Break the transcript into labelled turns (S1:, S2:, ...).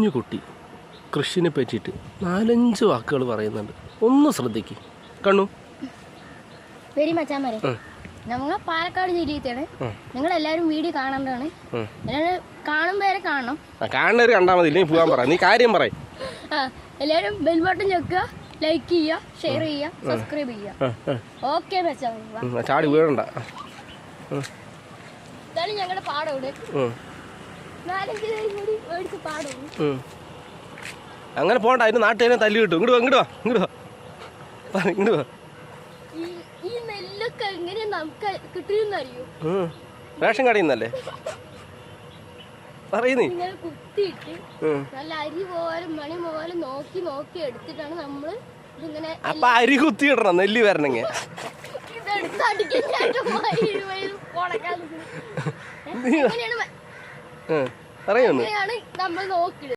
S1: കുഞ്ഞു കുട്ടി കൃഷിനെ പറ്റിയിട്ട് 4-5 വാക്കുകൾ പറയുന്നുണ്ട്. ഒന്ന് ശ്രദ്ധിക്ക് കണ്ണു.
S2: വെരി മച്ചാമാരെ, നമ്മൾ പാലക്കാട് ജില്ലയിലാണ്. നിങ്ങൾ എല്ലാവരും വീഡിയോ കാണേണ്ടതാണ്. കാണുമ്പോഴേ കാണണം.
S1: കാണുന്നവർ കണ്ടാൽ മതി, ഇല്ലെങ്കിൽ പോകാൻ പറ. നീ കാര്യം പറയും.
S2: എല്ലാവരും ബെൽ ബട്ടൺ ഞെക്കുക, ലൈക്ക് ചെയ്യുക, ഷെയർ ചെയ്യുക, സബ്സ്ക്രൈബ് ചെയ്യുക. ഓക്കെ മച്ചാമാരെ,
S1: ചാടി വീഴണ്ട.
S2: ഇതാണ് ഞങ്ങളുടെ പാടം. ഇവിടെ 4-5 പേരും കൂടി മേടിച്ച് പാടും.
S1: അങ്ങനെ പോകണ്ട, അതിന് നാട്ടുകാരെ തല്ലി കിട്ടും. ഇങ്ങോട്ട് വാ, ഇങ്ങോട്ട് വാ, ഇങ്ങോട്ട് വാ, ഇങ്ങോട്ട് വാ.
S2: ഈ നെല്ലൊക്കെ എങ്ങനെയാ നമുക്ക് കിട്ടുന്നറിയോ?
S1: റേഷൻ കടയിൽ നിന്നല്ലേ പറയുന്നേ?
S2: ഇങ്ങനെ കുത്തിയിട്ട് നല്ല അരി പോലെ മണി പോലെ നോക്കി നോക്കി എടുത്തിട്ടാണ് നമ്മള് ഇതിങ്ങനെ.
S1: അപ്പൊ അരി കുത്തിയിടണം നെല്ല് വരണെങ്കിൽ.
S2: ഇതെടുത്തടിക്കാൻ
S1: പറയുന്നു
S2: നമ്മൾ നോക്കി